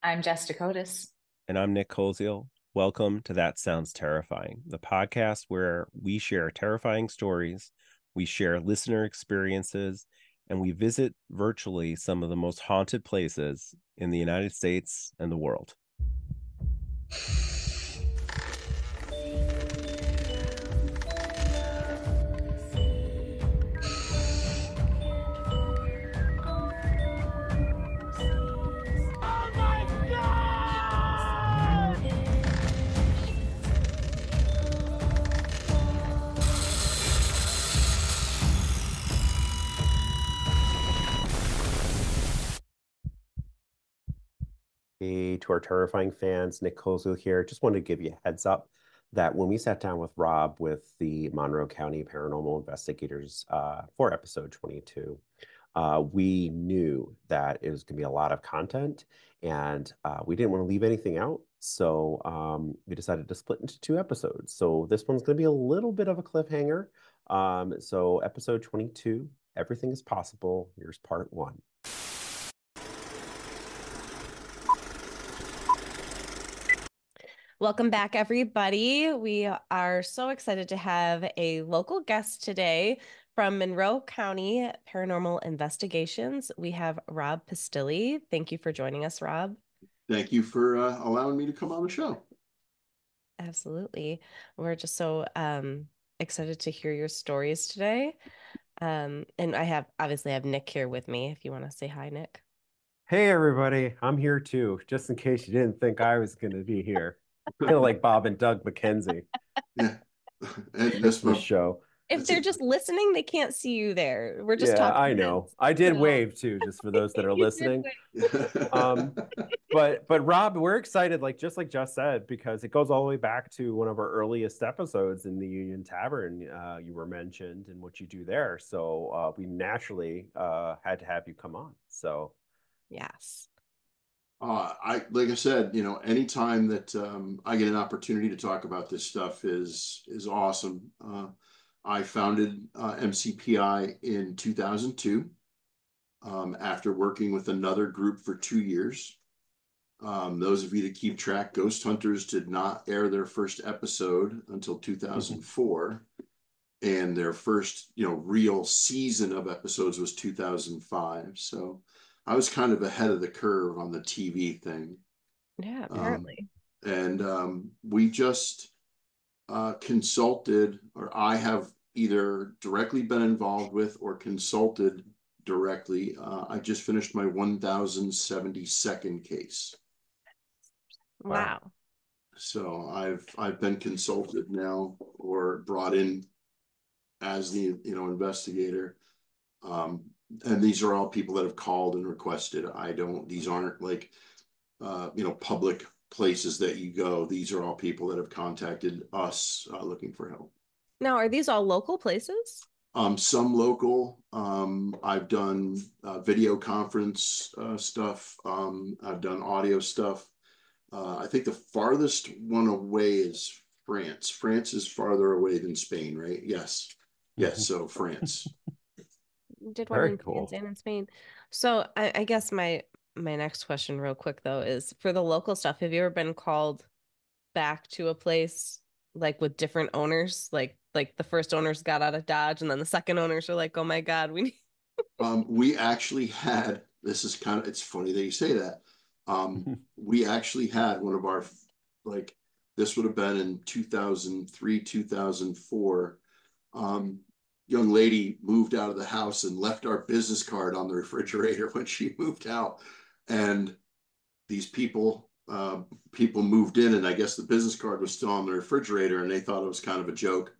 I'm Jess Dakotas. And I'm Nick Koziel. Welcome to That Sounds Terrifying, the podcast where we share terrifying stories, we share listener experiences, and we visit virtually some of the most haunted places in the United States and the world. Hey, to our terrifying fans, Nick Koziel here. Just wanted to give you a heads up that when we sat down with Rob with the Monroe County Paranormal Investigators for episode 22, we knew that it was going to be a lot of content and we didn't want to leave anything out. So we decided to split into two episodes. So this one's going to be a little bit of a cliffhanger. So episode 22, Everything is Possible. Here's part one. Welcome back, everybody. We are so excited to have a local guest today from Monroe County Paranormal Investigations. We have Rob Pistilli. Thank you for joining us, Rob. Thank you for allowing me to come on the show. Absolutely. We're just so excited to hear your stories today. And I have Nick here with me if you want to say hi, Nick. Hey, everybody. I'm here too, just in case you didn't think I was going to be here. Kind of like Bob and Doug McKenzie. Yeah. And Christmas show. If they're just listening, they can't see you there. We're just Yeah, talking. I know. I did wave too, just for those that are listening. But Rob, we're excited, like just like Jess said, because it goes all the way back to one of our earliest episodes in the Union Tavern. You were mentioned and what you do there. So we naturally had to have you come on. So Yes. like I said, anytime that I get an opportunity to talk about this stuff is awesome. I founded MCPI in 2002 after working with another group for 2 years. Those of you that keep track, Ghost Hunters did not air their first episode until 2004. And their first, real season of episodes was 2005. So I was kind of ahead of the curve on the TV thing. Yeah, Um, apparently. and we just consulted, or I have either directly been involved with or consulted directly. I just finished my 1072nd case. wow. Wow. So I've been consulted now or brought in as the investigator. And these are all people that have called and requested. These aren't like public places that you go. These are all people that have contacted us looking for help. Now, are these all local places? Some local. I've done video conference stuff. I've done audio stuff. I think the farthest one away is France. France is farther away than Spain, right? Yes. Yes. So France. Did one Very in France cool. and in Spain. So I guess my next question real quick though is for the local stuff, have you ever been called back to a place like with different owners? Like the first owners got out of Dodge and then the second owners are like, oh my God, we need We actually had, it's funny that you say that. We actually had one of our, like, this would have been in 2003, 2004. Young lady moved out of the house and left our business card on the refrigerator when she moved out. And these people moved in, and I guess the business card was still on the refrigerator, and they thought it was kind of a joke,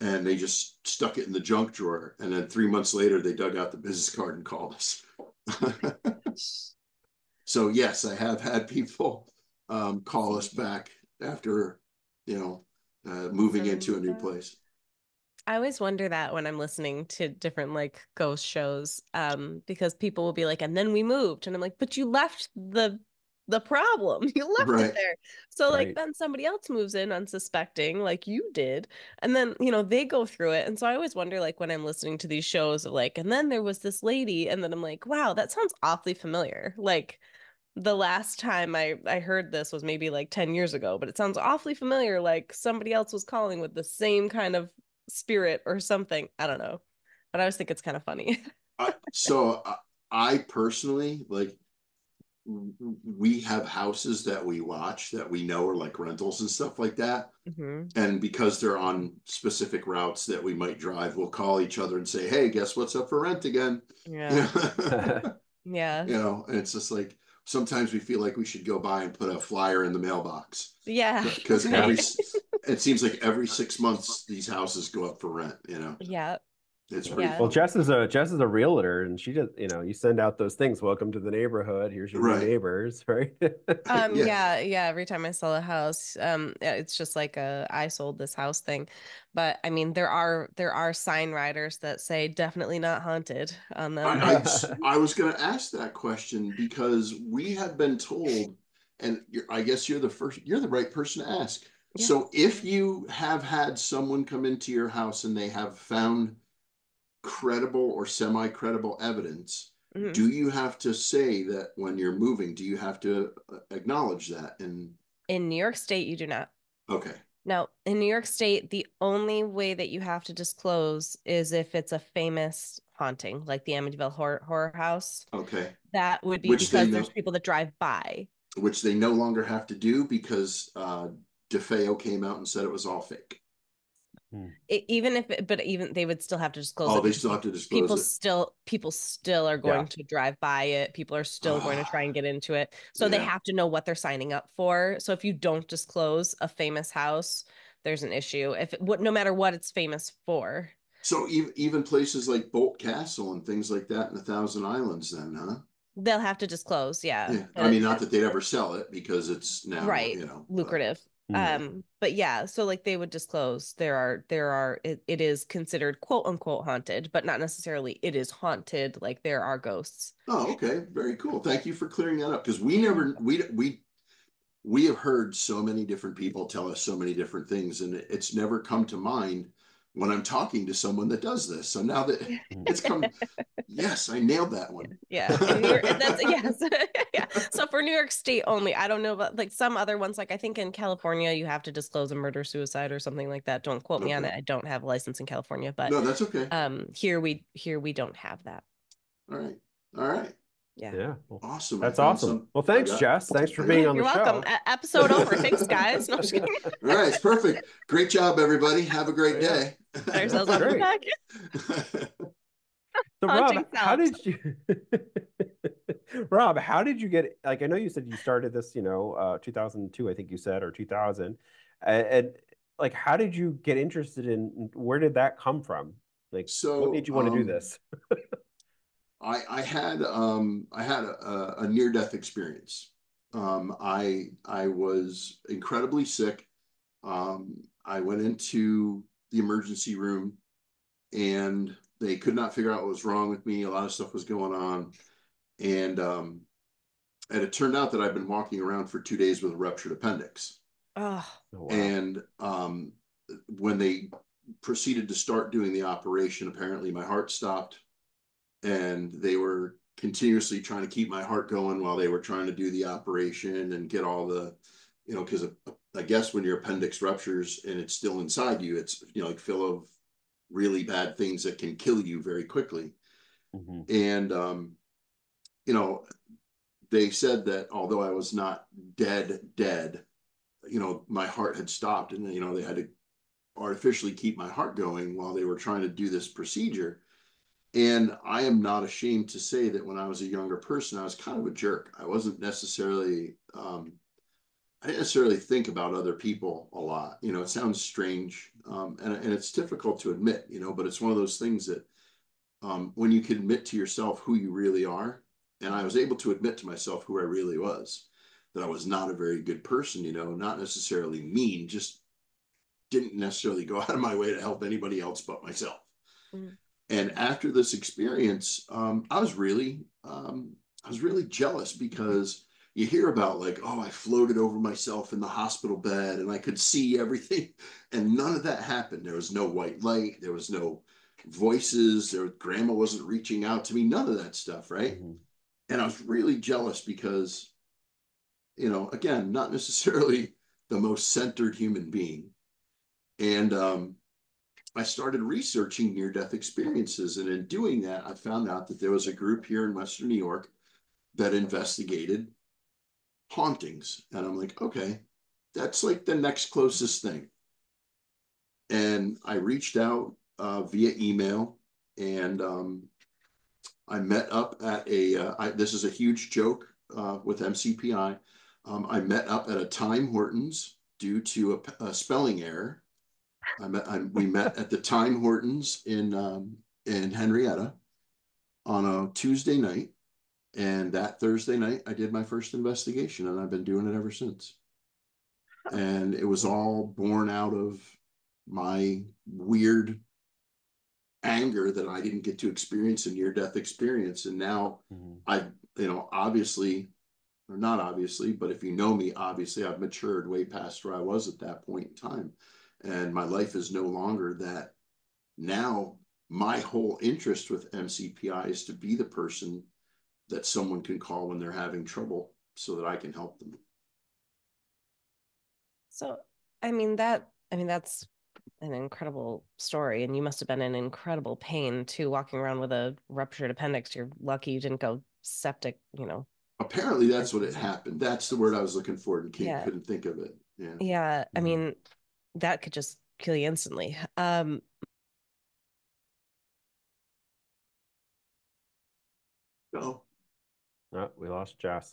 and they just stuck it in the junk drawer. And then 3 months later, they dug out the business card and called us. So yes, I have had people call us back after moving into a new place. I always wonder that when I'm listening to different like ghost shows, because people will be like, and then we moved, and I'm like, but you left the problem, you left it Right. there. So like Right. then somebody else moves in unsuspecting, like you did, and then they go through it. And so I always wonder, like when I'm listening to these shows, of like, and then there was this lady, and then I'm like, wow, that sounds awfully familiar. Like the last time I heard this was maybe like 10 years ago, but it sounds awfully familiar, like somebody else was calling with the same kind of spirit or something. I don't know. But I always think it's kind of funny. I personally, like, we have houses that we watch that we know are like rentals and stuff like that. Hmm. And because they're on specific routes that we might drive, we'll call each other and say, "Hey, guess what's up for rent again?" You Yeah. know, Yeah. and it's just like sometimes we feel like we should go by and put a flyer in the mailbox Yeah. because Right. it seems like every 6 months these houses go up for rent. Yeah. It's pretty Yeah. Well, funny. Jess is a realtor, and she does, you send out those things. Welcome to the neighborhood. Here's your new Right. neighbors, right? Yeah. Yeah, every time I sell a house, yeah, it's just like a I sold this house thing. But I mean, there are sign riders that say definitely not haunted on them. I was going to ask that question because we have been told, and I guess you're the right person to ask. Yeah. So if you have had someone come into your house and they have found credible or semi-credible evidence, Mhm. do you have to say that when you're moving? Do you have to acknowledge that? And In New York State, you do not. okay, Now, in New York State, the only way that you have to disclose is if it's a famous haunting, like the Amityville Horror House. okay, That would be which they because there's know, people that drive by. which they no longer have to do because DeFeo came out and said it was all fake. Hmm. Even if but even they would still have to disclose Oh, it they because still have to disclose it. people still are Yeah. going to drive by it. People are still going to try and Ah, get into it. So they yeah. have to know what they're signing up for. So if you don't disclose a famous house, there's an issue. No matter what it's famous for, So even places like Bolt Castle and things like that in the Thousand Islands, then, huh? they'll have to disclose, yeah. Yeah. I mean, not that they'd ever sell it because it's now, Right, but lucrative. Hmm. But yeah, so like they would disclose it is considered quote unquote haunted, but not necessarily it is haunted, like there are ghosts. oh, okay, very cool. Thank you for clearing that up because we Yeah. never we have heard so many different people tell us so many different things, and it's never come to mind when I'm talking to someone that does this. So now that it's come, yes, I nailed that one. Yeah, in New York, that's yes, yeah. So for New York State only, I don't know about like some other ones. Like I think in California, you have to disclose a murder suicide or something like that. Don't quote me on Okay. it. I don't have a license in California, but No, that's okay. here we don't have that. All right. All right. Yeah. Yeah. Well, Awesome. I that's found awesome. some. Well, thanks, Jess. Thanks for being Yeah, on the you're welcome. show. Episode over. Thanks, guys. No, I'm just kidding. All right, it's perfect. Great job, everybody. Have a great Yeah, day. Pat ourselves that's on the great. back. So, Haunting Rob, how selves. did you, Rob, how did you get, like, I know you said you started this, 2002, I think you said, or 2000. And like, how did you get interested where did that come from? Like, what So made you want to do this? I had a near death experience. I was incredibly sick. I went into the emergency room and they could not figure out what was wrong with me. A lot of stuff was going on, and it turned out that I've been walking around for 2 days with a ruptured appendix. Oh, Oh, wow. And when they proceeded to start doing the operation, apparently my heart stopped, and they were continuously trying to keep my heart going while they were trying to do the operation and get all the, because I guess when your appendix ruptures and it's still inside you, it's like full of really bad things that can kill you very quickly. Mhm. And you know, they said that although I was not dead, my heart had stopped, and they had to artificially keep my heart going while they were trying to do this procedure. And I am not ashamed to say that when I was a younger person, I was kind of a jerk. I wasn't necessarily, I didn't necessarily think about other people a lot. It sounds strange, and it's difficult to admit, but it's one of those things that when you can admit to yourself who you really are, and I was able to admit to myself who I really was, that I was not a very good person, not necessarily mean, just didn't necessarily go out of my way to help anybody else but myself. mm, And after this experience, I was really jealous because you hear about like, oh, I floated over myself in the hospital bed and I could see everything, and none of that happened. There was no white light, there was no voices, grandma wasn't reaching out to me, none of that stuff, right? Mhm. And I was really jealous because again, not necessarily the most centered human being. And I started researching near-death experiences. And in doing that, I found out that there was a group here in Western New York that investigated hauntings. And I'm like, okay, that's like the next closest thing. And I reached out via email, and I met up at this is a huge joke with MCPI. I met up at a Time Hortons due to a spelling error. We met at the Time Hortons in Henrietta on a Tuesday night. And that Thursday night, I did my first investigation, and I've been doing it ever since. And it was all born out of my weird anger that I didn't get to experience a near-death experience. And now I, obviously, or not obviously, but if you know me, obviously I've matured way past where I was at that point in time. And my life is no longer that. Now my whole interest with MCPI is to be the person that someone can call when they're having trouble so that I can help them. So, that's an incredible story, and you must have been in incredible pain too, walking around with a ruptured appendix. You're lucky you didn't go septic, Apparently that's what it happened. That's the word I was looking for and Yeah. couldn't think of it. Yeah. Yeah. That could just kill you instantly. No, Oh, we lost Jess.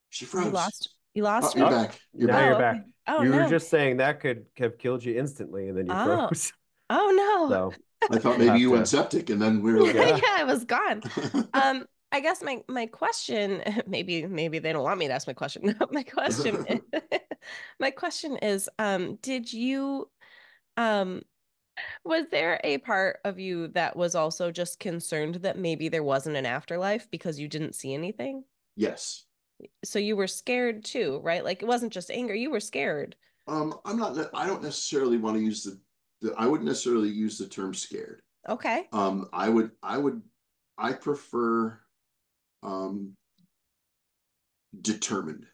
she You froze. lost you lost You're me? Oh, back. You're now back. you're Oh, okay. back. Oh You were no. just saying that could have killed you instantly, and then you Oh. froze. Oh no. So I thought we'll maybe have you went to. septic, and then we were like, Yeah. Yeah, I was gone. I guess my question, maybe they don't want me to ask my question. My question is, my question is, did you um was there a part of you that was also just concerned that maybe there wasn't an afterlife because you didn't see anything? yes. So you were scared too, right? Like it wasn't just anger, you were scared. I'm not. I don't necessarily want to use I wouldn't necessarily use the term scared. Okay. I prefer um, determined.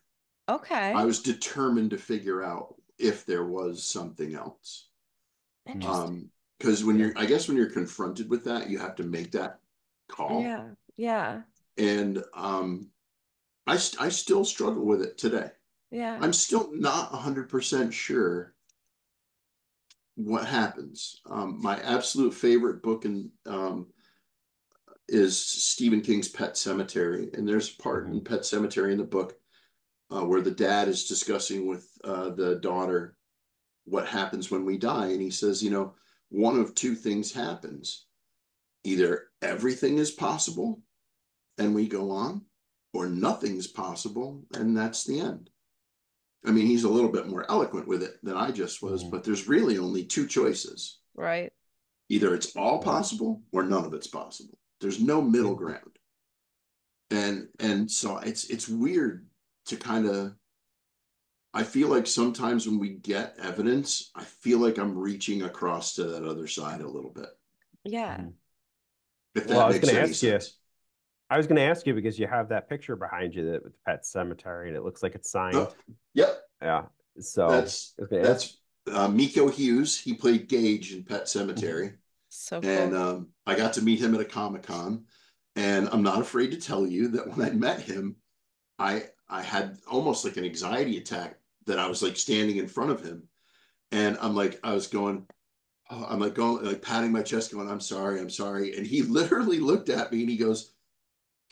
I Okay. was determined to figure out if there was something else. Interesting. Because Yeah. I guess when you're confronted with that, you have to make that call. Yeah. Yeah. And I still struggle with it today. Yeah. I'm still not 100% sure what happens. My absolute favorite book is Stephen King's Pet Cemetery. And there's a part in Pet Cemetery in the book where the dad is discussing with the daughter what happens when we die. And he says, one of two things happens. Either everything is possible and we go on, or nothing's possible and that's the end. I mean, he's a little bit more eloquent with it than I just was, but there's really only two choices. Right. Either it's all possible or none of it's possible. There's no middle ground. And so it's weird to kind of, I feel like sometimes when we get evidence, I feel like I'm reaching across to that other side a little bit. Yeah. If Well, that makes any sense. I was going to ask you because you have that picture behind you that with the pet cemetery, and it looks like it's signed. Oh, yep. Yeah. So That's Miko Hughes. He played Gage in Pet Cemetery. So And cool. I got to meet him at a Comic-Con. And I'm not afraid to tell you that when I met him, I had almost like an anxiety attack that I was like standing in front of him. And I was going, oh, I'm like going, like patting my chest, going, I'm sorry, I'm sorry. And he literally looked at me and he goes,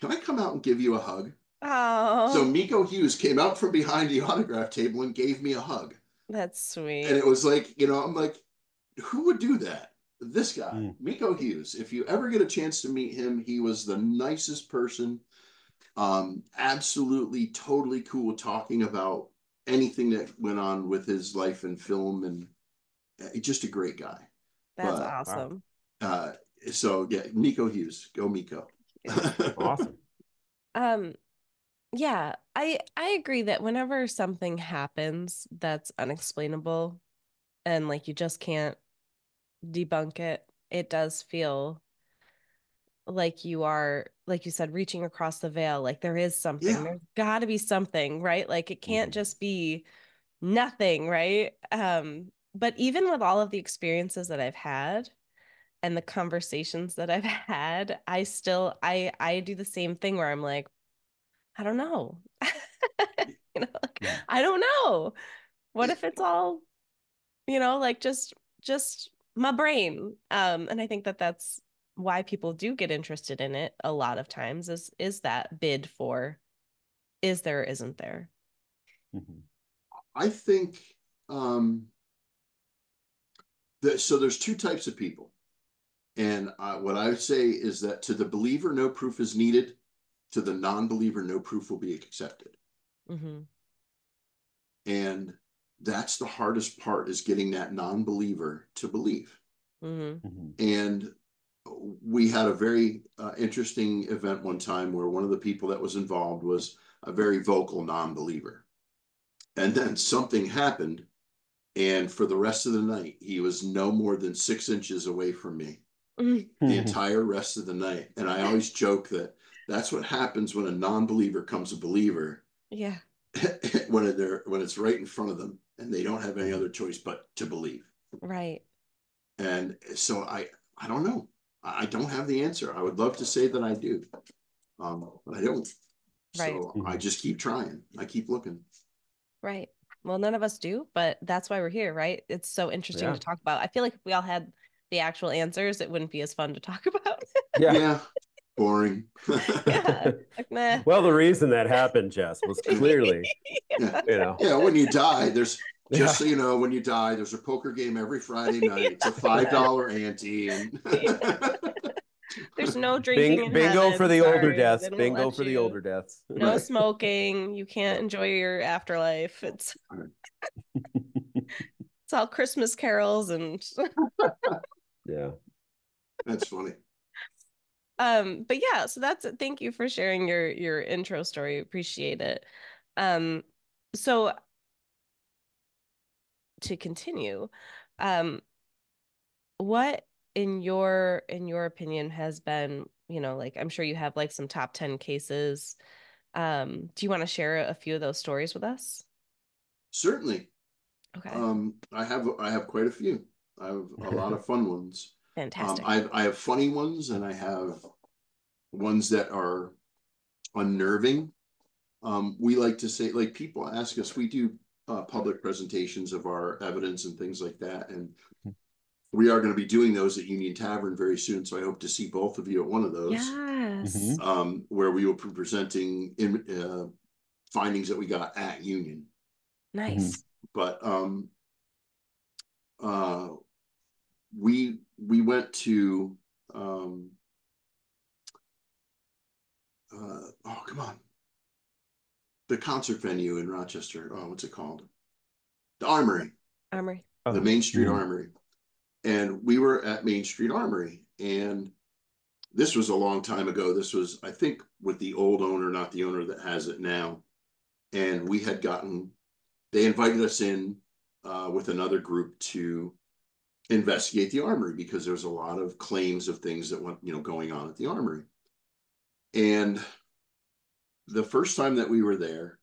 can I come out and give you a hug? So Oh, Miko Hughes came out from behind the autograph table and gave me a hug. that's And sweet. it was like, I'm like, who would do that? This guy, Mm. Miko Hughes. If you ever get a chance to meet him, he was the nicest person. Absolutely, totally cool talking about anything that went on with his life and film, and just a great guy. That's But Wow. awesome. uh, so yeah, Miko Hughes, go Miko. Awesome. Um, yeah, I agree that whenever something happens that's unexplainable and like you just can't debunk it, it does feel like you are like you said, reaching across the veil, like there is something, Yeah. there's got to be something, right? Like it can't just be nothing, right? But even with all of the experiences that I've had and the conversations that I've had, I do the same thing where I'm like, I don't know. Like, I don't know. What if it's all, like just my brain? And I think that that's why people do get interested in it a lot of times is that bid for is there or isn't there? I think that so there's two types of people. And what I would say is that to the believer, no proof is needed. To the non-believer, no proof will be accepted. Mm-hmm. And that's the hardest part, is getting that non-believer to believe. Mm-hmm. And we had a very interesting event one time where one of the people that was involved was a very vocal non-believer. And then something happened. And for the rest of the night, he was no more than 6 inches away from me the entire rest of the night. And I always joke that that's what happens when a non-believer becomes a believer. Yeah. when it's right in front of them and they don't have any other choice but to believe. Right. And so I don't know. I don't have the answer. I would love to say that I do, but I don't. Right. So I just keep trying. I keep looking. Right. Well, none of us do, but that's why we're here, right? It's so interesting to talk about. I feel like if we all had the actual answers, it wouldn't be as fun to talk about. Yeah. Boring. Yeah. Like, meh. Well, the reason that happened, Jess, was clearly, Yeah. you know. Yeah, when you die, just so you know, when you die, there's a poker game every Friday night. It's a $5 ante, and There's no drinking in bingo heaven. for the older Sorry, deaths. they don't Bingo let for the you. older deaths. No right. smoking. You can't enjoy your afterlife. It's all Christmas carols and Yeah. That's funny. but yeah, so thank you for sharing your intro story. Appreciate it. So to continue, um, what in your opinion has been, like I'm sure you have like some top 10 cases. Do you want to share a few of those stories with us? Certainly. Okay. I have quite a few. I have a lot of fun ones. Fantastic. I have funny ones, and I have ones that are unnerving. We like to say, like, people ask us, we do public presentations of our evidence and things like that, and we are going to be doing those at Union Tavern very soon. So I hope to see both of you at one of those, Yes. where we will be presenting findings that we got at Union. Nice. But uh, we went to oh, come on, the concert venue in Rochester. Oh, what's it called? The Armory, Armory. the Main Street Armory. And we were at Main Street Armory, and this was a long time ago. This was, I think, with the old owner, not the owner that has it now. And they invited us in with another group to investigate the armory, because there was a lot of claims of things that went, going on at the armory. And the first time that we were there,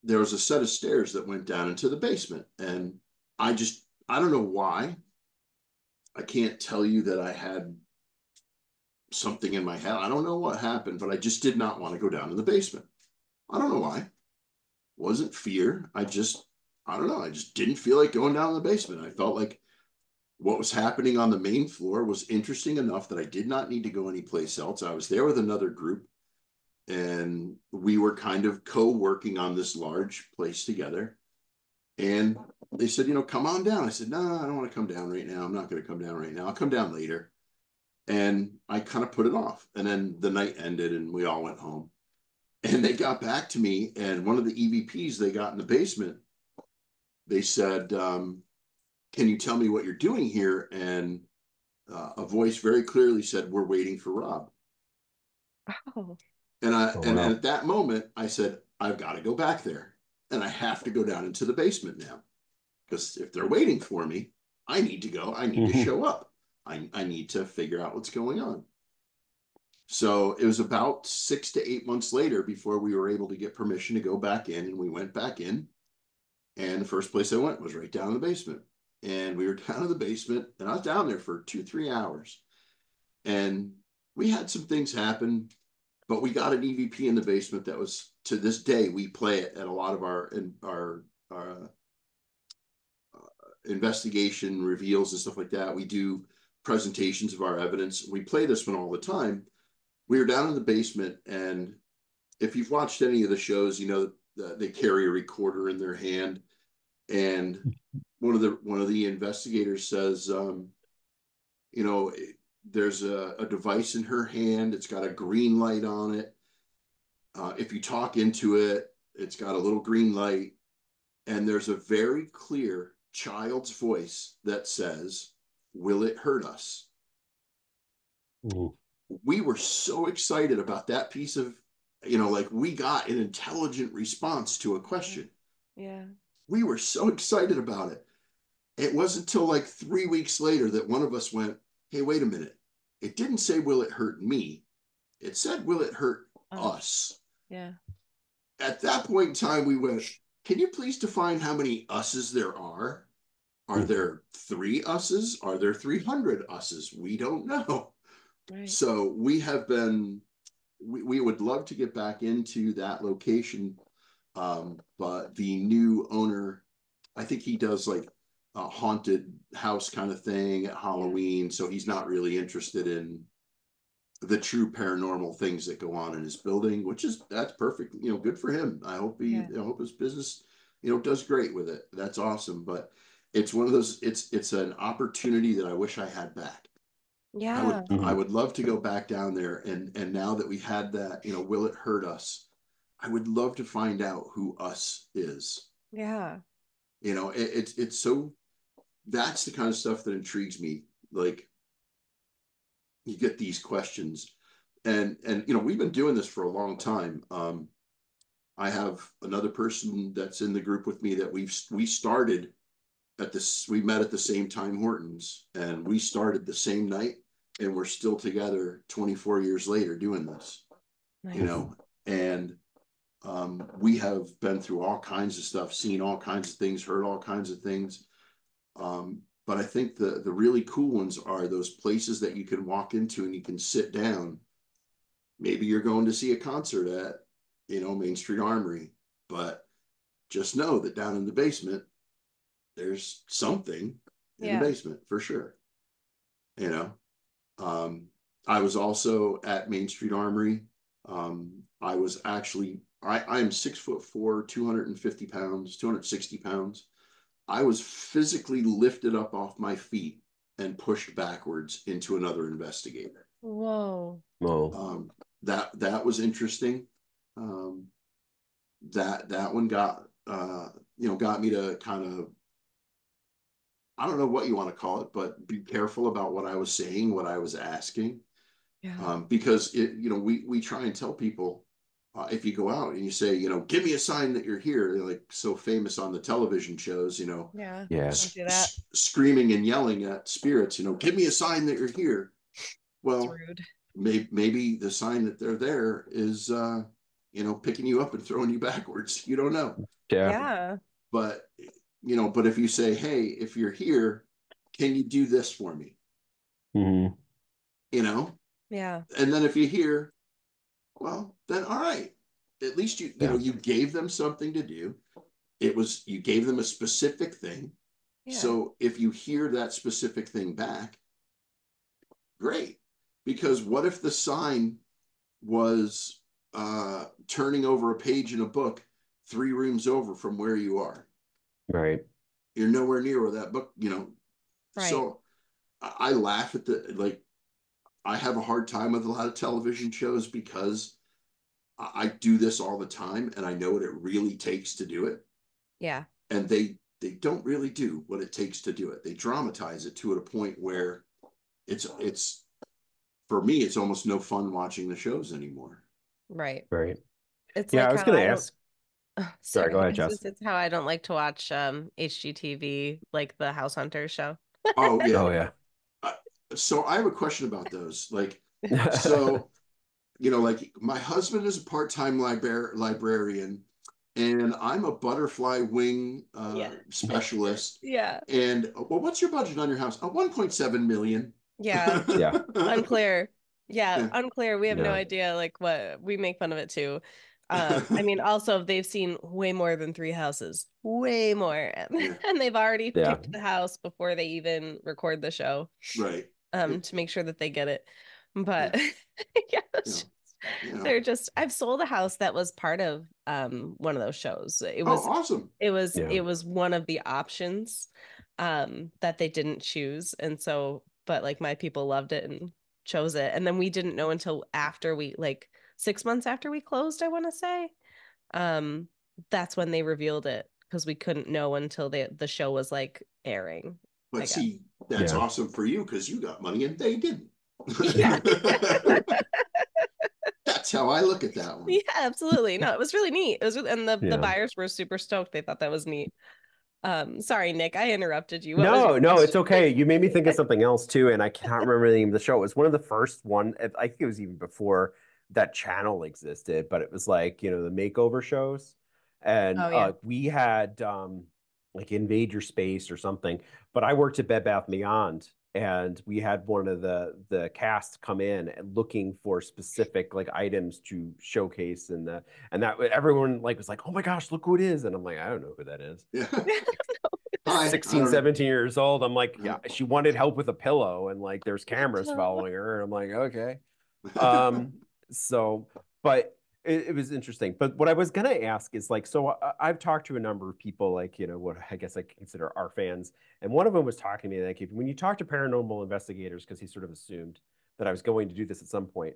there was a set of stairs that went down into the basement. And I don't know why. I can't tell you that I had something in my head. I don't know what happened, but I just did not want to go down in the basement. I don't know why. It wasn't fear. I don't know. I just didn't feel like going down in the basement. I felt like what was happening on the main floor was interesting enough that I did not need to go anyplace else. I was there with another group, and we were kind of co-working on this large place together. And they said, come on down. I said, no, I don't want to come down right now. I'm not going to come down right now. I'll come down later. And I kind of put it off. And then the night ended and we all went home. And they got back to me, and one of the EVPs they got in the basement, they said, can you tell me what you're doing here? And a voice very clearly said, we're waiting for Rob. Oh. And wow. at that moment, I said, I've got to go back there, and I have to go down into the basement now, because if they're waiting for me, I need to go. I need to show up. I need to figure out what's going on. So it was about 6 to 8 months later before we were able to get permission to go back in, and we went back in. And the first place I went was right down in the basement. And we were down in the basement, and I was down there for 2, 3 hours. And we had some things happen, but we got an EVP in the basement that was, to this day, we play it at a lot of our investigation reveals and stuff like that. We do presentations of our evidence. We play this one all the time. We were down in the basement, and if you've watched any of the shows, you know that they carry a recorder in their hand. And one of the investigators says, you know, there's a device in her hand. It's got a green light on it. If you talk into it, it's got a little green light. And there's a very clear child's voice that says, "Will it hurt us?" Ooh. We were so excited about that piece of, like we got an intelligent response to a question. Yeah. We were so excited about it. It wasn't until like 3 weeks later that one of us went, "Hey, wait a minute. It didn't say, will it hurt me? It said, will it hurt us?" Yeah. At that point in time, we went, "Can you please define how many us's there are? Are there 3 us's? Are there 300 us's? We don't know." Right. So we would love to get back into that location. But the new owner, I think he does like a haunted house kind of thing at Halloween. So he's not really interested in the true paranormal things that go on in his building, that's perfect. Good for him. I hope his business, does great with it. That's awesome. But it's one of those, it's an opportunity that I wish I had back. Yeah. I would love to go back down there. And now that we had that, will it hurt us? I would love to find out who us is. Yeah. It's so, that's the kind of stuff that intrigues me. Like, you get these questions, and we've been doing this for a long time. I have another person that's in the group with me that we started at this. We met at the same time, Hortons, and we started the same night, and we're still together 24 years later doing this. Nice. And we have been through all kinds of stuff, seen all kinds of things, heard all kinds of things. But I think the really cool ones are those places that you can walk into and you can sit down. Maybe you're going to see a concert at, Main Street Armory, but just know that down in the basement, there's something in the basement for sure. I was also at Main Street Armory. I was actually, I'm 6'4", 250 pounds, 260 pounds. I was physically lifted up off my feet and pushed backwards into another investigator. Whoa. That was interesting. That one got got me to kind of, I don't know what you want to call it, but be careful about what I was saying, what I was asking. Yeah. Because we try and tell people, if you go out and you say, "Give me a sign that you're here," they're like so famous on the television shows, Yeah. Yes. Don't do that. Screaming and yelling at spirits, "Give me a sign that you're here." Well, rude. Maybe the sign that they're there is, picking you up and throwing you backwards. You don't know. Yeah. But, but if you say, "Hey, if you're here, can you do this for me?" Mm-hmm. Yeah. And then if you hear, well, then all right. At least you gave them something to do. You gave them a specific thing. Yeah. So if you hear that specific thing back, great. Because what if the sign was turning over a page in a book 3 rooms over from where you are? Right. You're nowhere near where that book, Right. So I laugh at I have a hard time with a lot of television shows because I do this all the time and I know what it really takes to do it. Yeah. And they don't really do what it takes to do it. They dramatize it to a point where it's for me, it's almost no fun watching the shows anymore. Right. Right. It's Yeah, like I was how going to I don't. ask. Sorry. Go ahead, Jess. It's how I don't like to watch HGTV, like the House Hunter show. Oh yeah. Oh, yeah. So I have a question about those. Like, so like my husband is a part-time librarian, and I'm a butterfly wing Yeah. specialist. Yeah. And well, what's your budget on your house? 1.7 million. Yeah. Yeah. Unclear. Yeah, Yeah. unclear. We have no Yeah. idea like what we make fun of it too. I mean, also they've seen way more than three houses, way more, Yeah. and they've already Yeah. picked the house before they even record the show, Right. to make sure that they get it. Yeah. But yeah, Yeah. they're just. I've sold a house that was part of one of those shows. It Oh, was awesome. Yeah. it was one of the options that they didn't choose, and so but like my people loved it and chose it, and then we didn't know until after we like 6 months after we closed, I want to say. Um, that's when they revealed it because we couldn't know until the show was like airing, I But guess. see, that's Yeah. awesome for you because you got money and they didn't. Yeah. That's how I look at that one. Yeah, absolutely. No, it was really neat. It was and the Yeah. buyers were super stoked. They thought that was neat. Sorry, Nick, I interrupted you. What was your No, it's question? okay. You made me think of something else too, and I cannot remember the name of the show. It was one of the first one. I think it was even before that channel existed, but it was like, the makeover shows. And Oh yeah. we had like Invade Your Space or something. But I worked at Bed Bath & Beyond, and we had one of the cast come in and looking for specific like items to showcase, and that everyone like was like, "Oh my gosh, look who it is." And I'm like, "I don't know who that is." Yeah. Hi, I 16, don't know. 17 years old. I'm like, yeah, Uh, she wanted help with a pillow, and like there's cameras following her. And I'm like, okay. Um, so, but it was interesting. But what I was gonna ask is like, so I've talked to a number of people, like, what I guess I consider our fans, and one of them was talking to me like, when you talk to paranormal investigators, because he sort of assumed that I was going to do this at some point,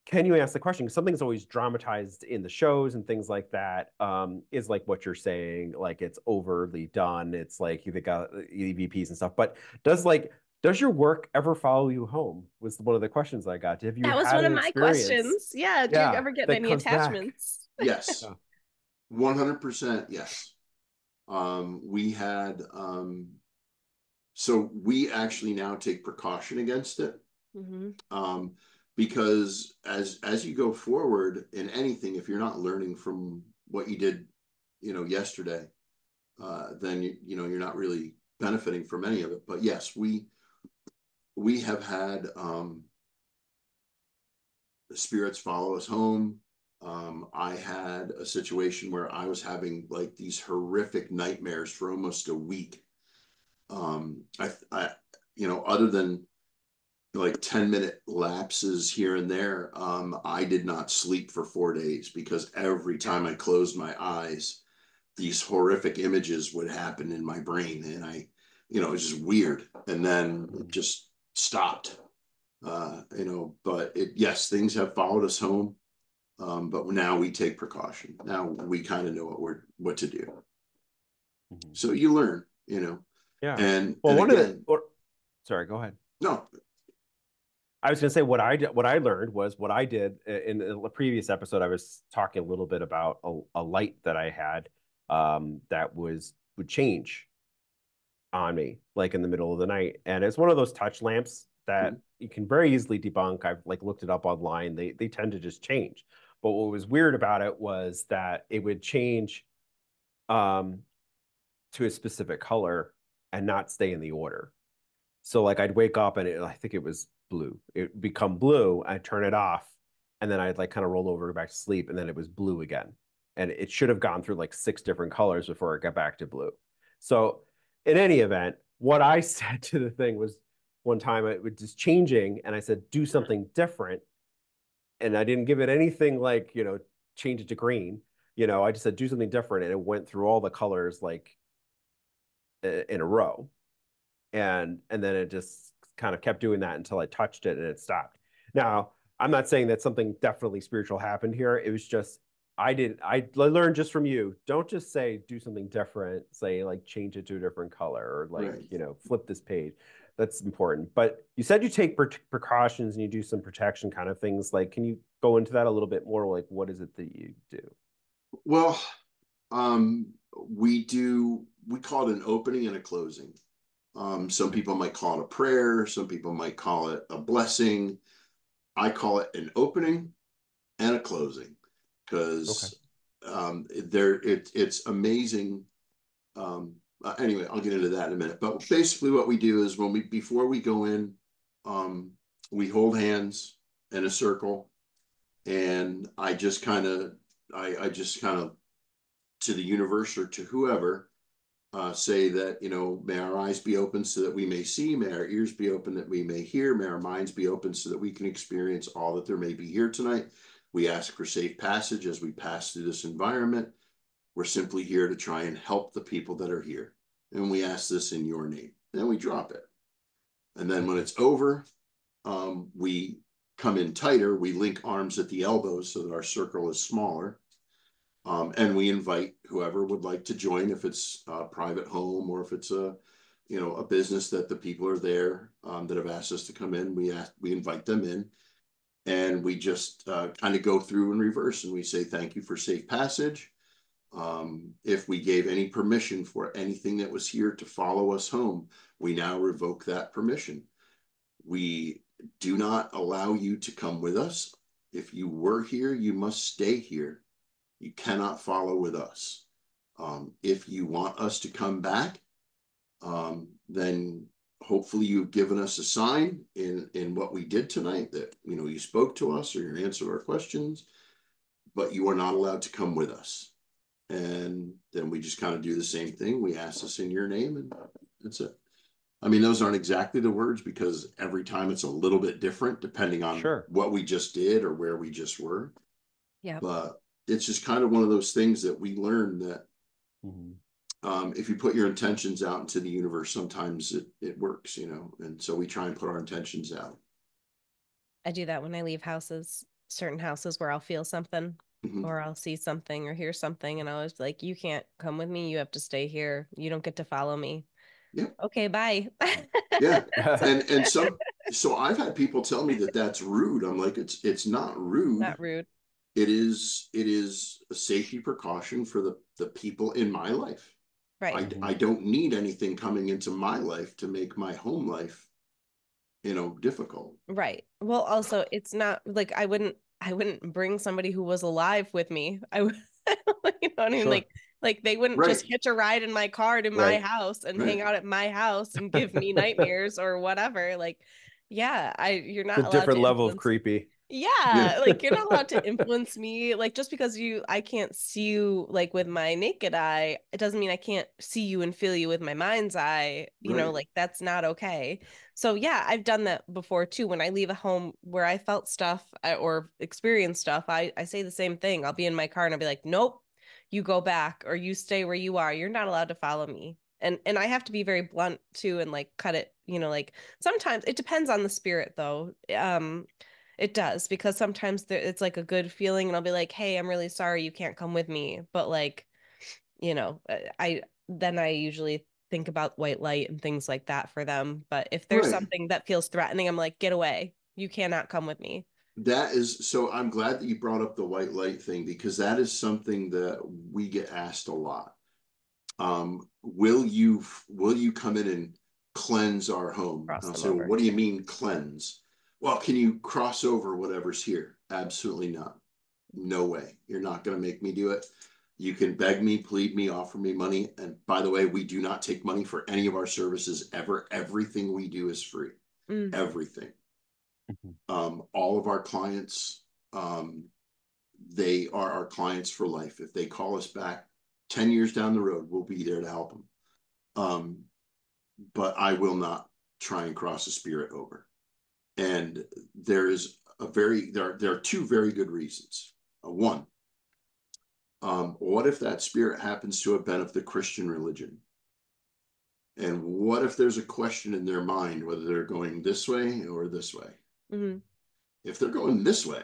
can you ask the question? Something's always dramatized in the shows and things like that. Is like what you're saying, like it's overly done. It's like you got EVPs and stuff. But does your work ever follow you home? Was one of the questions I got. Have you That was had one of an my experience? questions. Yeah, do you Yeah, ever get that any comes back. attachments? yes, Yeah. 100% yes. We had, so we actually now take precaution against it. Hmm. Um, because as you go forward in anything, if you're not learning from what you did, yesterday, then you're not really benefiting from any of it. But yes, we have had spirits follow us home. I had a situation where I was having like these horrific nightmares for almost a week. Other than like 10-minute lapses here and there, I did not sleep for 4 days because every time I closed my eyes, these horrific images would happen in my brain. And it was just weird. And then it just stopped. But yes, things have followed us home. But now we take precaution. Now we kind of know what to do. Mhm. So you learn, Yeah. and Well, and one of the, again, sorry, go ahead. no, I was going to say what I learned was what I did in the previous episode. I was talking a little bit about a light that I had that would change on me like in the middle of the night, and it's one of those touch lamps that you can very easily debunk. I've like looked it up online. They tend to just change. But what was weird about it was that it would change um, to a specific color and not stay in the order. So like I'd wake up and I think it was blue. It'd become blue. I'd turn it off, and then I'd like kind of roll over back to sleep, and then it was blue again. And it should have gone through like 6 different colors before it got back to blue. So in any event, what I said to the thing was one time it was just changing, and I said, do something different. And I didn't give it anything like, change it to green. I just said, do something different. And it went through all the colors like in a row, and then it just kind of kept doing that until I touched it and it stopped. Now, I'm not saying that something definitely spiritual happened here. It was just I learned just from you. Don't just say do something different, say like change it to a different color or like, right. flip this page. That's important. But you said you take precautions and you do some protection kind of things. Like, can you go into that a little bit more? Like, what is it that you do? Well, we call it an opening and a closing. Some people might call it a prayer. Some people might call it a blessing. I call it an opening and a closing, Okay. because it's amazing. Anyway, I'll get into that in a minute. But basically, what we do is before we go in, we hold hands in a circle, and I just kind of to the universe or to whoever say that, may our eyes be open so that we may see, may our ears be open that we may hear, may our minds be open so that we can experience all that there may be here tonight. We ask for safe passage as we pass through this environment. We're simply here to try and help the people that are here. And we ask this in your name. And then we drop it. And then when it's over, we come in tighter. We link arms at the elbows so that our circle is smaller. And we invite whoever would like to join, if it's a private home or if it's a business that the people are there that have asked us to come in. We invite them in, and we just kind of go through in reverse, and we say thank you for safe passage. If we gave any permission for anything that was here to follow us home, we now revoke that permission. We do not allow you to come with us. If you were here, you must stay here. You cannot follow with us. If you want us to come back, then hopefully you've given us a sign in what we did tonight that, you spoke to us or you answered our questions, but you are not allowed to come with us. And then we just kind of do the same thing. We ask this in your name, and that's it. I mean, those aren't exactly the words, because every time it's a little bit different depending on what we just did or where we just were. Yeah. But it's just kind of one of those things that we learned that if you put your intentions out into the universe, sometimes it works, and so we try and put our intentions out. I do that when I leave houses, certain houses where I'll feel something or I'll see something or hear something, and I was like, you can't come with me. You have to stay here. You don't get to follow me. Yeah. Okay, bye. Yeah. And so I've had people tell me that that's rude. I'm like, it's not rude. Not rude. It is a safety precaution for the people in my life. Right. I don't need anything coming into my life to make my home life, difficult. Right. Well, also, it's not like I wouldn't bring somebody who was alive with me. I would, you know what I mean? Sure. Like they wouldn't just hitch a ride in my car to my house and hang out at my house and give me nightmares or whatever. Like, yeah, you're not It's a allowed different to level of influence. creepy. Yeah, like you're not allowed to influence me. Like just because I can't see you like with my naked eye, it doesn't mean I can't see you and feel you with my mind's eye. Like that's not okay. So yeah, I've done that before too. When I leave a home where I felt stuff or experienced stuff, I say the same thing. I'll be in my car and I'll be like, nope, you go back or you stay where you are. You're not allowed to follow me. And I have to be very blunt too and like cut it, like sometimes it depends on the spirit though. It does, because sometimes it's like a good feeling and I'll be like, hey, I'm really sorry you can't come with me. But like, I usually think about white light and things like that for them. But if there's something that feels threatening, I'm like, get away. You cannot come with me. That is, so I'm glad that you brought up the white light thing, because that is something that we get asked a lot. Will you come in and cleanse our home? Cross I'll them say, well, over. what do you mean cleanse? Well, can you cross over whatever's here? Absolutely not. No way. You're not going to make me do it. You can beg me, plead me, offer me money. And by the way, we do not take money for any of our services ever. Everything we do is free. Everything. All of our clients, they are our clients for life. If they call us back 10 years down the road, we'll be there to help them. But I will not try and cross a spirit over. And there are two very good reasons. One, what if that spirit happens to have been of the Christian religion? And what if there's a question in their mind whether they're going this way or this way? If they're going this way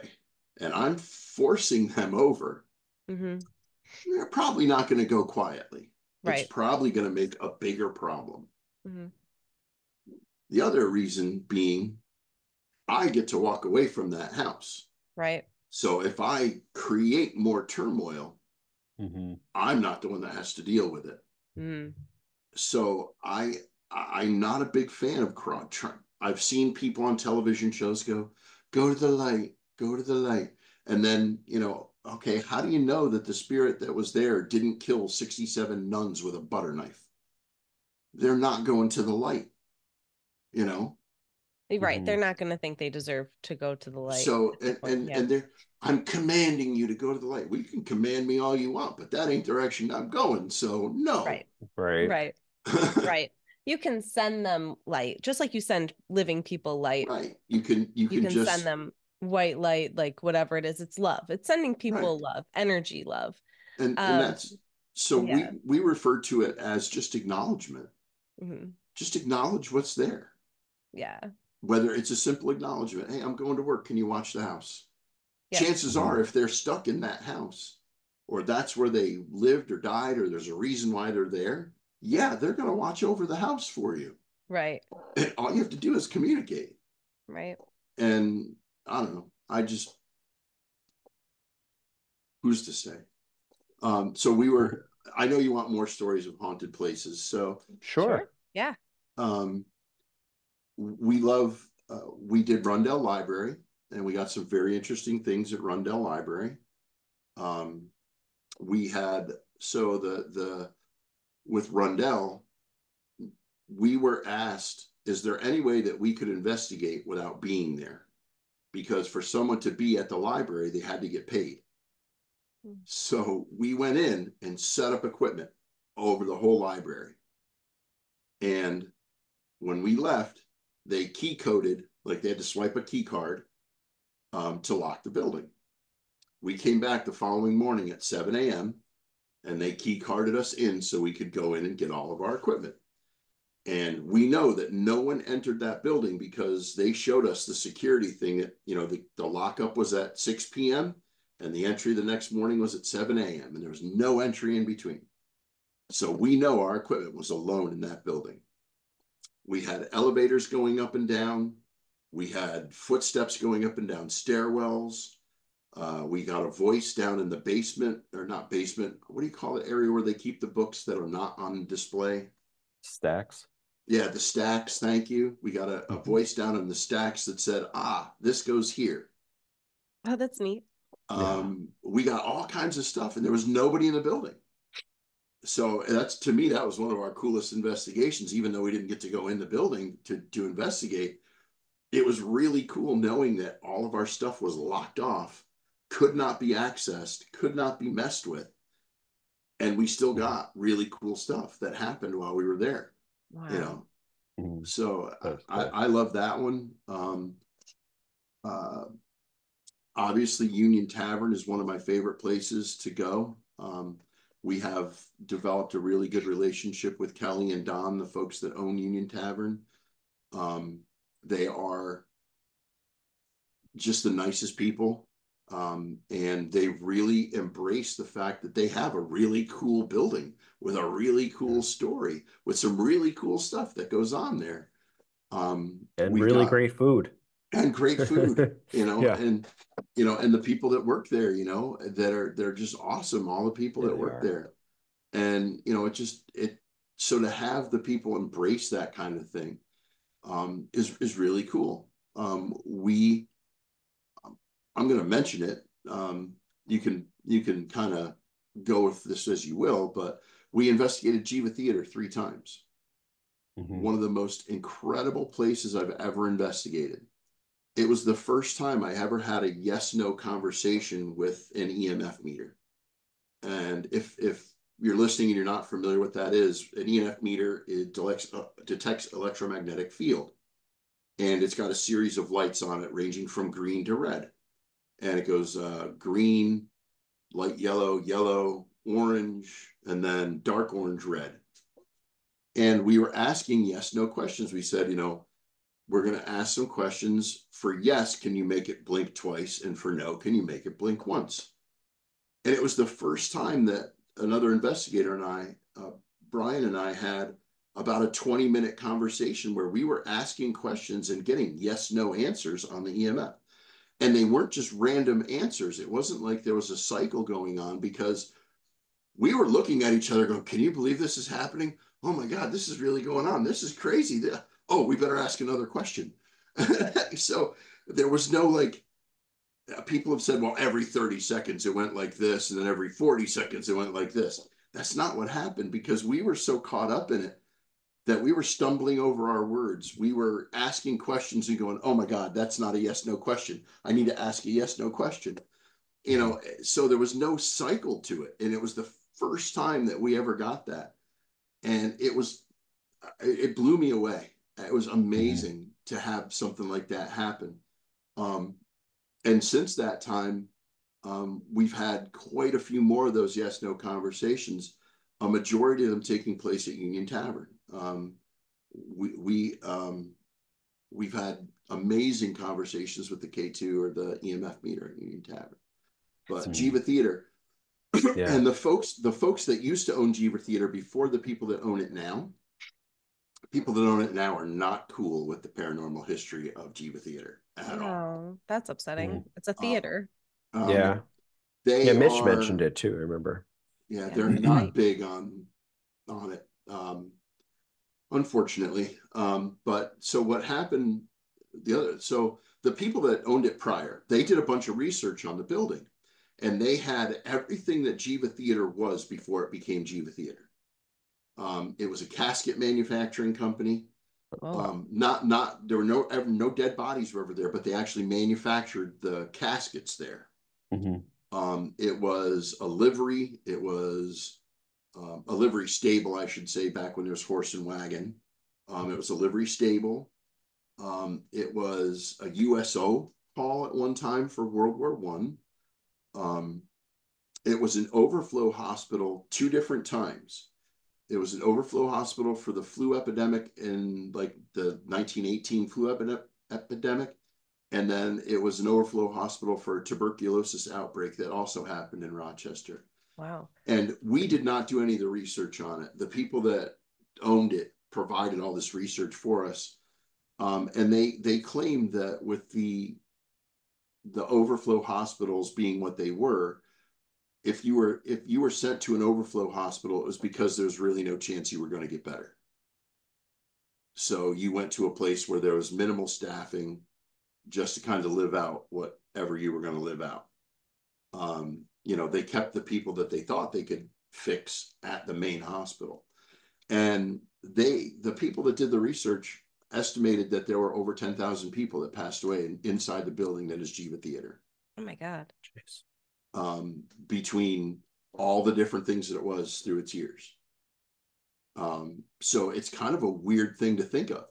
and I'm forcing them over, they're probably not going to go quietly. It's probably going to make a bigger problem. The other reason being, I get to walk away from that house. Right. So if I create more turmoil, I'm not the one that has to deal with it. So I'm not a big fan of I've seen people on television shows go to the light, go to the light. And then, you know, okay, how do you know that the spirit that was there didn't kill 67 nuns with a butter knife? They're not going to the light, you know? Right. They're not going to think they deserve to go to the light. So, Yeah. and they're, I'm commanding you to go to the light. Well, you can command me all you want, but that ain't the direction I'm going. So no. Right. Right. Right. Right. You can send them light, just like you send living people light. Right. You can Send just, them white light, like whatever it is. It's love. It's sending right. people love, energy, love. And that's, so Yeah. we refer to it as just acknowledgement. Mm-hmm. Just acknowledge what's there. Yeah. Whether it's a simple acknowledgement, hey, I'm going to work. Can you watch the house? Yep. Chances are, if they're stuck in that house, or that's where they lived or died, or there's a reason why they're there, yeah, they're going to watch over the house for you. Right. And all you have to do is communicate. Right. And I don't know. I just, who's to say? So we were, I know you want more stories of haunted places. So Sure. Yeah. We love, we did Rundell Library, and we got some very interesting things at Rundell Library. We had, so with Rundell, we were asked, is there any way that we could investigate without being there? Because for someone to be at the library, they had to get paid. So we went in and set up equipment over the whole library. And when we left, they key coded, like they had to swipe a key card to lock the building. We came back the following morning at 7 a.m. and they key carded us in so we could go in and get all of our equipment. And we know that no one entered that building because they showed us the security thing that, you know, the lockup was at 6 p.m. and the entry the next morning was at 7 a.m. and there was no entry in between. So we know our equipment was alone in that building. We had elevators going up and down. We had footsteps going up and down stairwells. We got a voice down in the basement, or not basement. What do you call the area where they keep the books that are not on display? Stacks. Yeah, the stacks. Thank you. We got a voice down in the stacks that said, this goes here. Oh, that's neat. We got all kinds of stuff, and there was nobody in the building. So that's, to me, that was one of our coolest investigations, even though we didn't get to go in the building to investigate. It was really cool knowing that all of our stuff was locked off, could not be accessed, could not be messed with. And we still got really cool stuff that happened while we were there. Wow. You know, so Cool. I love that one. Obviously, Union Tavern is one of my favorite places to go. We have developed a really good relationship with Kelly and Don, the folks that own Union Tavern. They are just the nicest people. And they really embrace the fact that they have a really cool building with a really cool story, with some really cool stuff that goes on there. And really great food. And great food, you know, Yeah. and and the people that work there, you know, they're just awesome. All the people that work there. And so to have the people embrace that kind of thing is really cool. I'm going to mention it. You can kind of go with this as you will, but we investigated Jiva Theater 3 times. One of the most incredible places I've ever investigated. It was the first time I ever had a yes/no conversation with an EMF meter. And if you're listening and you're not familiar with that is, an EMF meter, it detects electromagnetic field. And it's got a series of lights on it ranging from green to red. And it goes green, light yellow, yellow, orange, and then dark orange, red. And we were asking yes/no questions. We said, we're going to ask some questions. For yes, can you make it blink twice? And for no, can you make it blink once? And it was the first time that another investigator and I, Brian and I, had about a 20-minute conversation where we were asking questions and getting yes/no answers on the EMF. And they weren't just random answers. It wasn't like there was a cycle going on, because we were looking at each other going, can you believe this is happening? Oh my God, this is really going on. This is crazy. Oh, we better ask another question. So there was no people have said, well, every 30 seconds it went like this, and then every 40 seconds it went like this. That's not what happened, because we were so caught up in it that we were stumbling over our words. We were asking questions and going, oh my God, that's not a yes, no question. I need to ask a yes, no question. You know, so there was no cycle to it. And it was the first time that we ever got that. And it blew me away. It was amazing to have something like that happen. And since that time, we've had quite a few more of those yes, no conversations, a majority of them taking place at Union Tavern. We've had amazing conversations with the K2 or the EMF meter at Union Tavern. But Jiva Theater, and the folks that used to own Jiva Theater before the people that own it now, people that own it now are not cool with the paranormal history of Jiva Theater at all. No, that's upsetting. It's a theater. Mitch mentioned it too, I remember. Yeah, they're not big on it, unfortunately. But so what happened, so the people that owned it prior, they did a bunch of research on the building, and they had everything that Jiva Theater was before it became Jiva Theater. It was a casket manufacturing company. There were no dead bodies were ever there, but they actually manufactured the caskets there. It was a livery. It was a livery stable, I should say, back when there was horse and wagon. It was a livery stable. It was a USO hall at one time for World War I. It was an overflow hospital 2 different times. It was an overflow hospital for the flu epidemic in like the 1918 flu epidemic. And then it was an overflow hospital for a tuberculosis outbreak that also happened in Rochester. Wow. And we did not do any of the research on it. The people that owned it provided all this research for us. And they claimed that with the overflow hospitals being what they were, if you were sent to an overflow hospital, it was because there's really no chance you were going to get better. So you went to a place where there was minimal staffing just to kind of live out whatever you were going to live out. They kept the people that they thought they could fix at the main hospital. And the people that did the research estimated that there were over 10,000 people that passed away inside the building that is Jiva Theater. Oh my God. Between all the different things that it was through its years. So it's kind of a weird thing to think of.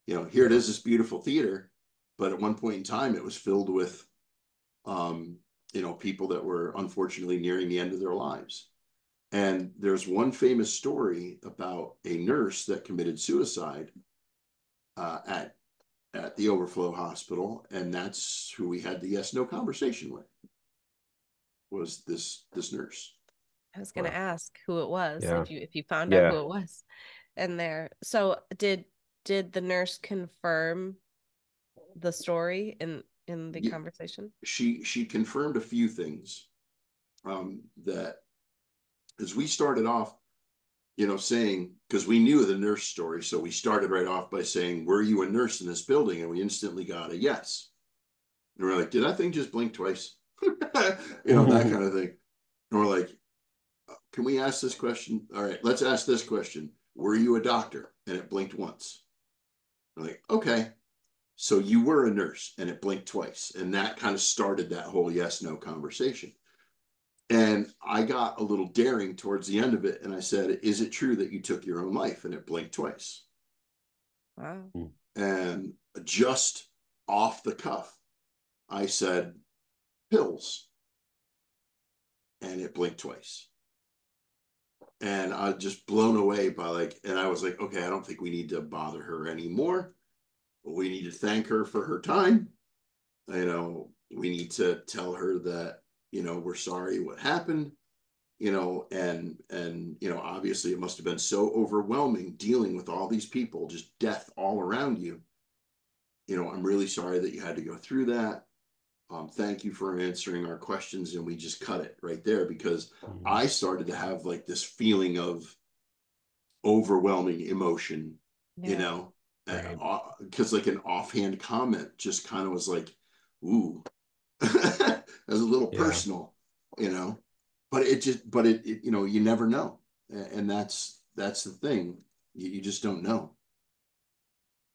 Here it is, this beautiful theater, but at one point in time, it was filled with, people that were unfortunately nearing the end of their lives. And there's one famous story about a nurse that committed suicide at the overflow hospital, and that's who we had the yes/no conversation with. Was this nurse. I was going to ask who it was, if you found out who it was in there. So did the nurse confirm the story in the conversation? She confirmed a few things. That as we started off, saying, because we knew the nurse story, so we started right off by saying, were you a nurse in this building? And we instantly got a yes. And we're like, did that thing just blink twice? That kind of thing. And we're like, can we ask this question? All right, let's ask this question. Were you a doctor? And it blinked once. We're like, okay, so you were a nurse, and it blinked twice. And that kind of started that whole yes/no conversation. And I got a little daring towards the end of it. And I said, is it true that you took your own life? And it blinked twice. Wow. And just off the cuff, I said, pills. And it blinked twice. And I was just blown away by and I was like, okay, I don't think we need to bother her anymore. We need to thank her for her time. We need to tell her that, we're sorry what happened, and obviously it must have been so overwhelming dealing with all these people, just death all around you. I'm really sorry that you had to go through that. Thank you for answering our questions. And we just cut it right there, because I started to have this feeling of overwhelming emotion, because an offhand comment just kind of was like, ooh, as a little Yeah. personal, you know. But it you know, you never know, and that's the thing. You just don't know.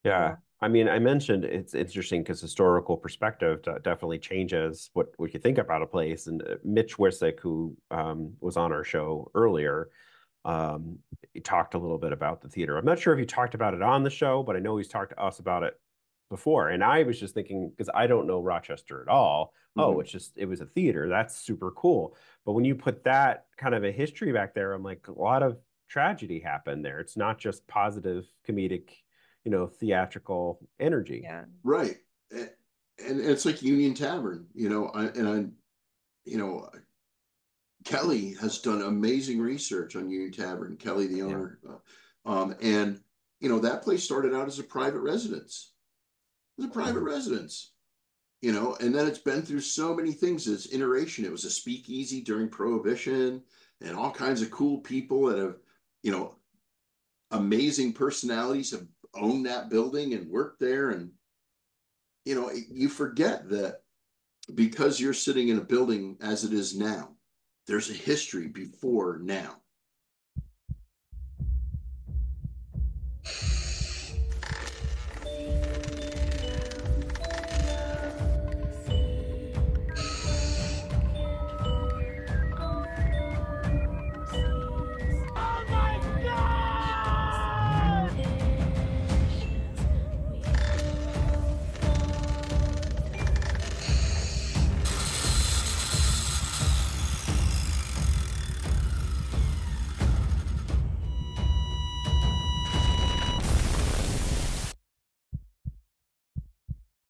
Yeah. Yeah. I mean, I mentioned it's interesting because historical perspective definitely changes what you think about a place. And Mitch Wisik, who was on our show earlier, he talked a little bit about the theater. I'm not sure if he talked about it on the show, but I know he's talked to us about it before. And I was just thinking, because I don't know Rochester at all. Oh, Mhm. it was a theater. That's super cool. But when you put that kind of a history back there, I'm like, a lot of tragedy happened there. It's not just positive comedic, theatrical energy. Yeah. Right. And it's like Union Tavern, you know, Kelly has done amazing research on Union Tavern. Kelly, the Yeah. owner, and that place started out as a private residence. It was a private Mhm. residence, and then it's been through so many things. It's iteration. It was a speakeasy during Prohibition, and all kinds of cool people that have, you know, amazing personalities have owned that building and worked there. And you forget that because you're sitting in a building as it is now, there's a history before now.